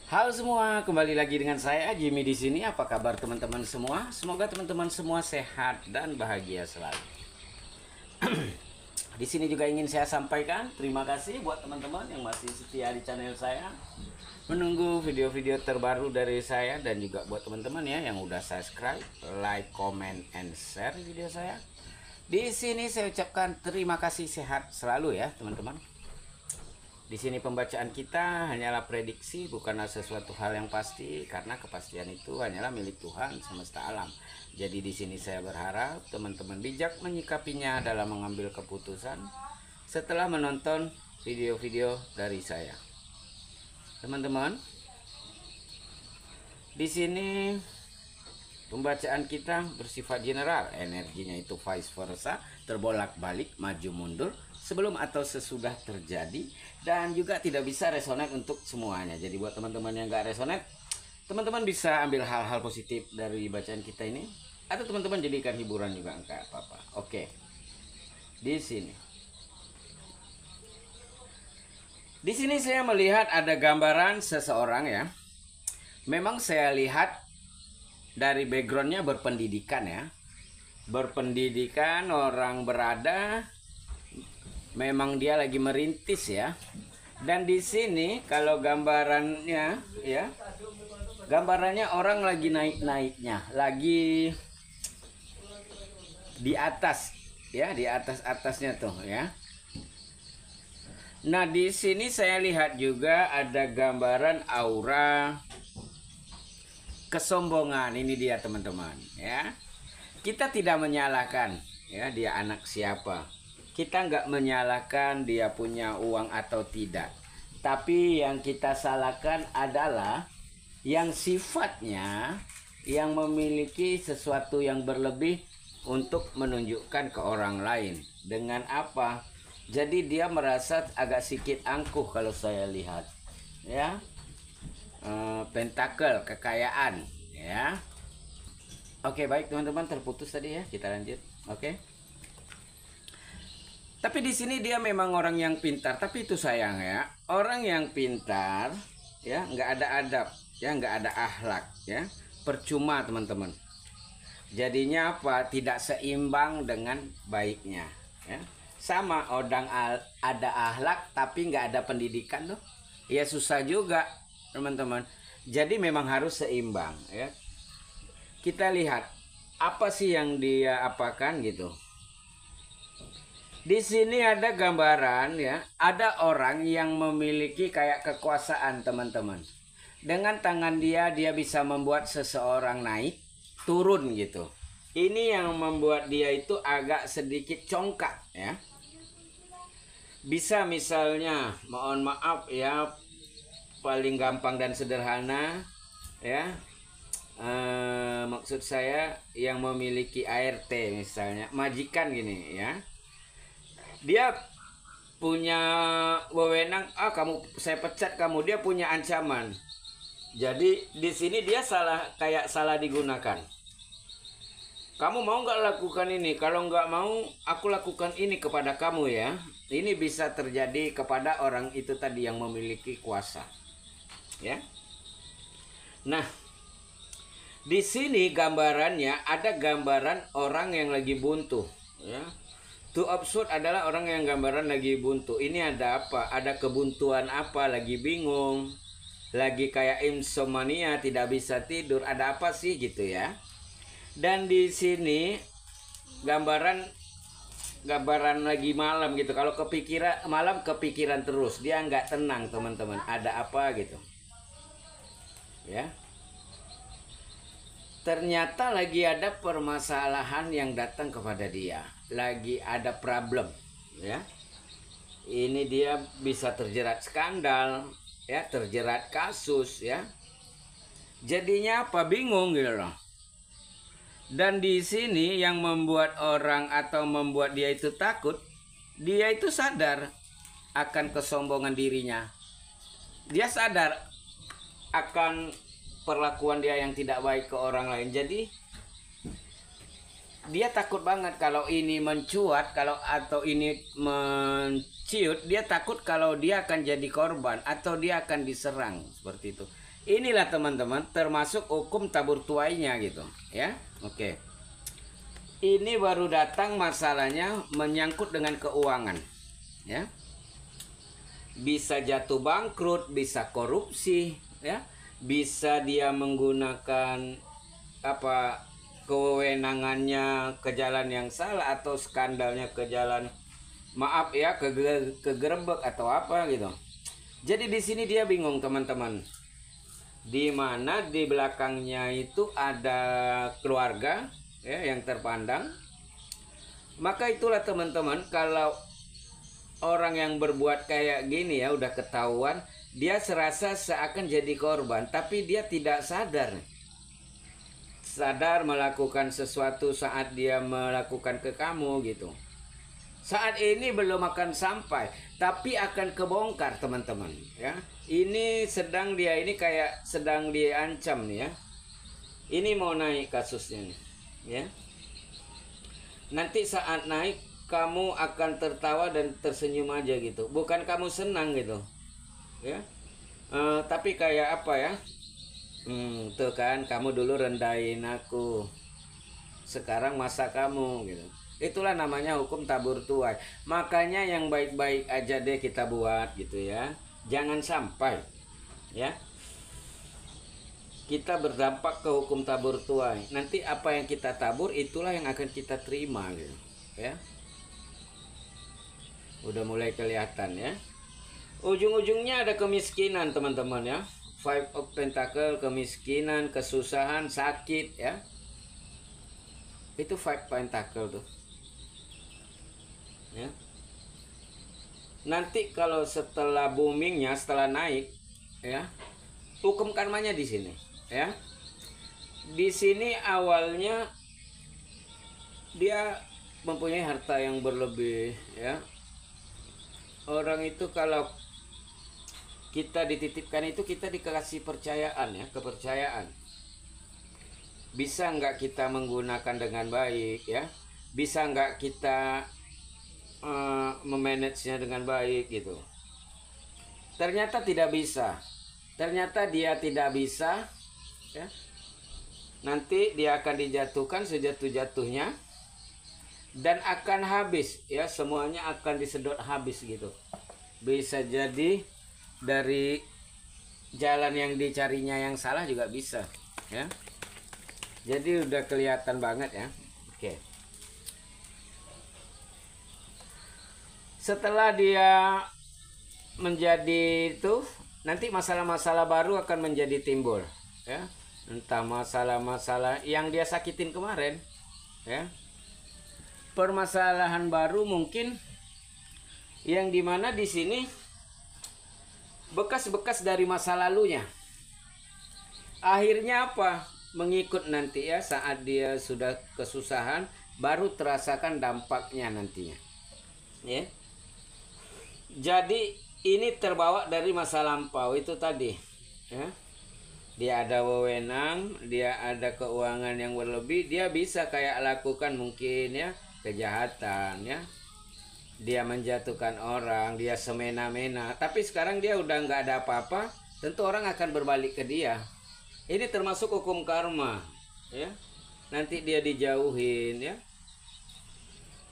Halo semua, kembali lagi dengan saya Jimmy di sini. Apa kabar teman-teman semua? Semoga teman-teman semua sehat dan bahagia selalu. Di sini juga ingin saya sampaikan terima kasih buat teman-teman yang masih setia di channel saya, menunggu video-video terbaru dari saya, dan juga buat teman-teman ya yang udah subscribe, like, comment, and share video saya. Di sini saya ucapkan terima kasih, sehat selalu ya teman-teman. Di sini pembacaan kita hanyalah prediksi, bukanlah sesuatu hal yang pasti, karena kepastian itu hanyalah milik Tuhan semesta alam. Jadi di sini saya berharap teman-teman bijak menyikapinya dalam mengambil keputusan setelah menonton video-video dari saya. Teman-teman, di sini pembacaan kita bersifat general, energinya itu vice versa, terbolak-balik, maju mundur, sebelum atau sesudah terjadi, dan juga tidak bisa resonate untuk semuanya. Jadi buat teman-teman yang gak resonate, teman-teman bisa ambil hal-hal positif dari bacaan kita ini, atau teman-teman jadikan hiburan juga, enggak apa-apa. Oke, di sini saya melihat ada gambaran seseorang ya. Memang saya lihat dari backgroundnya berpendidikan ya, berpendidikan, orang berada, memang dia lagi merintis ya. Dan di sini kalau gambarannya ya, gambarannya orang lagi naik-naiknya, lagi di atas ya, di atas-atasnya tuh ya. Nah, di sini saya lihat juga ada gambaran aura kesombongan. Ini dia teman-teman ya. Kita tidak menyalahkan ya dia anak siapa. Kita nggak menyalahkan dia punya uang atau tidak. Tapi yang kita salahkan adalah yang sifatnya yang memiliki sesuatu yang berlebih untuk menunjukkan ke orang lain. Dengan apa? Jadi dia merasa agak sedikit angkuh kalau saya lihat. Ya. Pentakel, kekayaan ya. Oke, baik teman-teman, terputus tadi ya. Kita lanjut. Oke. Tapi di sini dia memang orang yang pintar, tapi itu sayang ya. Orang yang pintar ya nggak ada adab, ya nggak ada akhlak ya. Percuma teman-teman. Jadinya apa? Tidak seimbang dengan baiknya ya. Sama orang ada akhlak tapi nggak ada pendidikan tuh. Ya susah juga teman-teman. Jadi memang harus seimbang ya. Kita lihat apa sih yang dia apakan gitu. Di sini ada gambaran ya, ada orang yang memiliki kayak kekuasaan teman-teman. Dengan tangan dia bisa membuat seseorang naik, turun gitu. Ini yang membuat dia itu agak sedikit congkak ya. Bisa misalnya, mohon maaf ya, paling gampang dan sederhana ya. Maksud saya yang memiliki ART misalnya, majikan gini ya. Dia punya wewenang, saya pecat kamu, dia punya ancaman. Jadi di sini dia salah digunakan. Kamu mau nggak lakukan ini? Kalau nggak mau, aku lakukan ini kepada kamu ya. Ini bisa terjadi kepada orang itu tadi yang memiliki kuasa. Ya. Nah, di sini gambarannya ada gambaran orang yang lagi buntu ya. To absurd adalah orang yang gambaran lagi buntu. Ini ada apa? Ada kebuntuan apa? Lagi bingung. Lagi kayak insomnia, tidak bisa tidur. Ada apa sih gitu ya. Dan di sini gambaran lagi malam gitu. Kalau kepikiran malam, kepikiran terus. Dia nggak tenang teman-teman. Ada apa gitu. Ya. Ternyata lagi ada permasalahan yang datang kepada dia. Lagi ada problem ya. Ini dia bisa terjerat skandal ya, terjerat kasus ya. Jadinya apa? Bingung gitu loh. Dan di sini yang membuat orang atau membuat dia itu takut, dia itu sadar akan kesombongan dirinya. Dia sadar akan perlakuan dia yang tidak baik ke orang lain. Jadi dia takut banget kalau ini mencuat, atau ini menciut, dia takut kalau dia akan jadi korban atau dia akan diserang seperti itu. Inilah teman-teman termasuk hukum tabur tuainya gitu ya. Oke. Ini baru datang masalahnya menyangkut dengan keuangan ya. Bisa jatuh bangkrut, bisa korupsi ya. Bisa dia menggunakan apa kewenangannya ke jalan yang salah atau skandalnya ke jalan maaf ya kegerebek atau apa gitu. Jadi di sini dia bingung teman-teman. Di mana di belakangnya itu ada keluarga ya yang terpandang. Maka itulah teman-teman, kalau orang yang berbuat kayak gini ya udah ketahuan, dia serasa seakan jadi korban, tapi dia tidak sadar melakukan sesuatu saat dia melakukan ke kamu gitu. Saat ini belum akan sampai, tapi akan kebongkar teman-teman ya. Ini kayak sedang diancam nih ya. Ini mau naik kasusnya nih ya. Nanti saat naik kamu akan tertawa dan tersenyum aja gitu. Bukan kamu senang gitu ya. Tapi kayak apa ya? Tuh kan kamu dulu rendahin aku. Sekarang masa kamu gitu. Itulah namanya hukum tabur tuai. Makanya yang baik-baik aja deh kita buat gitu ya. Jangan sampai ya kita berdampak ke hukum tabur tuai. Nanti apa yang kita tabur itulah yang akan kita terima gitu ya. Udah mulai kelihatan ya. Ujung-ujungnya ada kemiskinan teman-teman ya. Five of Pentacle, kemiskinan, kesusahan, sakit ya. Itu Five Pentacle tuh ya. Nanti kalau setelah boomingnya, setelah naik ya, hukum karmanya di sini ya. Di sini awalnya dia mempunyai harta yang berlebih ya. Orang itu kalau kita dititipkan itu kita dikasih percayaan ya, kepercayaan. Bisa nggak kita menggunakan dengan baik ya? Bisa nggak kita memanagenya dengan baik gitu. Ternyata tidak bisa. Ternyata dia tidak bisa ya. Nanti dia akan dijatuhkan sejatuh-jatuhnya dan akan habis ya, semuanya akan disedot habis gitu. Bisa jadi dari jalan yang dicarinya yang salah juga bisa ya. Jadi udah kelihatan banget ya. Oke. Setelah dia menjadi itu, nanti masalah-masalah baru akan menjadi timbul ya. Entah masalah-masalah yang dia sakitin kemarin ya. Permasalahan baru mungkin yang dimana di sini bekas-bekas dari masa lalunya. Akhirnya apa? Mengikut nanti ya, saat dia sudah kesusahan baru terasakan dampaknya nantinya ya. Jadi ini terbawa dari masa lampau itu tadi ya. Dia ada wewenang, dia ada keuangan yang berlebih, dia bisa kayak lakukan mungkin ya kejahatan ya. Dia menjatuhkan orang, dia semena-mena. Tapi sekarang dia udah nggak ada apa-apa, tentu orang akan berbalik ke dia. Ini termasuk hukum karma ya. Nanti dia dijauhin ya.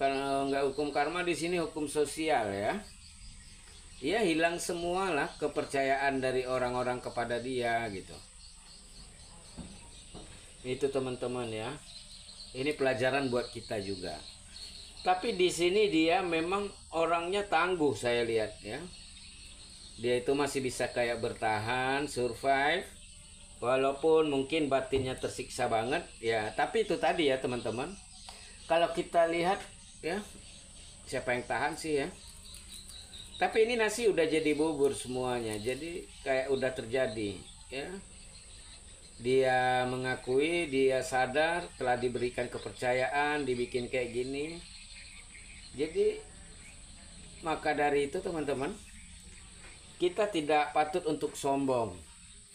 Kalau nggak hukum karma, di sini hukum sosial ya. Ya hilang semualah kepercayaan dari orang-orang kepada dia gitu. Itu teman-teman ya. Ini pelajaran buat kita juga. Tapi di sini dia memang orangnya tangguh, saya lihat ya. Dia itu masih bisa kayak bertahan, survive. Walaupun mungkin batinnya tersiksa banget ya. Tapi itu tadi ya teman-teman. Kalau kita lihat ya, siapa yang tahan sih ya. Tapi ini nasi udah jadi bubur semuanya. Jadi kayak udah terjadi ya. Dia mengakui, dia sadar telah diberikan kepercayaan, dibikin kayak gini. Jadi maka dari itu teman-teman, kita tidak patut untuk sombong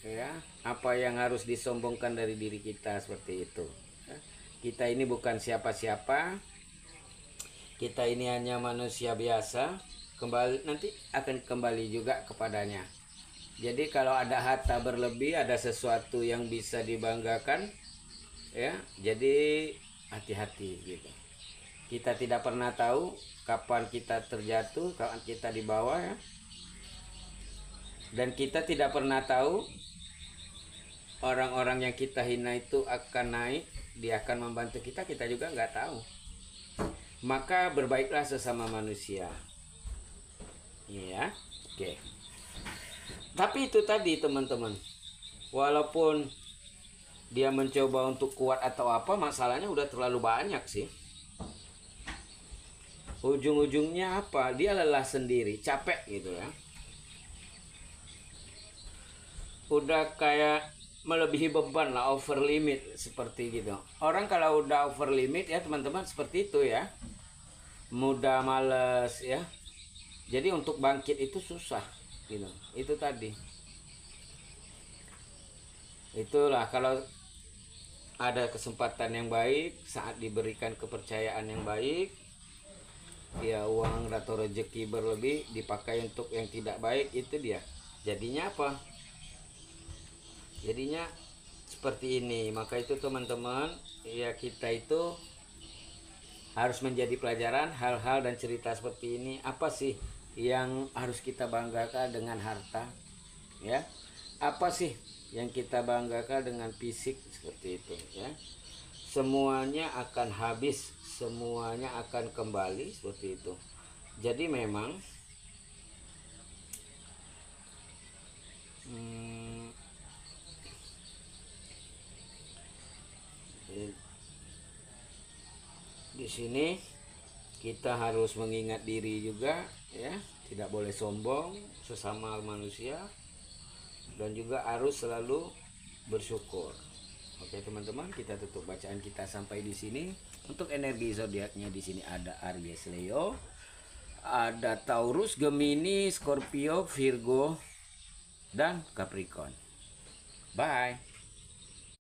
ya. Apa yang harus disombongkan dari diri kita seperti itu ya. Kita ini bukan siapa-siapa. Kita ini hanya manusia biasa. Kembali nanti akan kembali juga kepadanya Jadi kalau ada harta berlebih, ada sesuatu yang bisa dibanggakan, ya. Jadi hati-hati gitu. Kita tidak pernah tahu kapan kita terjatuh, kapan kita di bawah, ya. Dan kita tidak pernah tahu orang-orang yang kita hina itu akan naik, dia akan membantu kita, kita juga nggak tahu. Maka berbaiklah sesama manusia. Iya, oke. Tapi itu tadi teman-teman, walaupun dia mencoba untuk kuat atau apa, masalahnya udah terlalu banyak sih. Ujung-ujungnya apa? Dia lelah sendiri, capek gitu ya. Udah kayak melebihi beban lah, over limit seperti gitu. Orang kalau udah over limit ya teman-teman seperti itu ya. Mudah males ya. Jadi untuk bangkit itu susah gitu. Itu tadi. Itulah kalau ada kesempatan yang baik, saat diberikan kepercayaan yang baik, ya uang atau rezeki berlebih dipakai untuk yang tidak baik, itu dia. Jadinya apa? Jadinya seperti ini. Maka itu teman-teman, ya kita itu harus menjadi pelajaran hal-hal dan cerita seperti ini. Apa sih yang harus kita banggakan dengan harta, ya? Apa sih yang kita banggakan dengan fisik seperti itu, ya? Semuanya akan habis, semuanya akan kembali seperti itu. Jadi memang di sini kita harus mengingat diri juga, ya, tidak boleh sombong sesama manusia, dan juga harus selalu bersyukur. Oke teman-teman, kita tutup bacaan kita sampai di sini. Untuk energi zodiaknya di sini ada Aries, Leo, ada Taurus, Gemini, Scorpio, Virgo, dan Capricorn. Bye.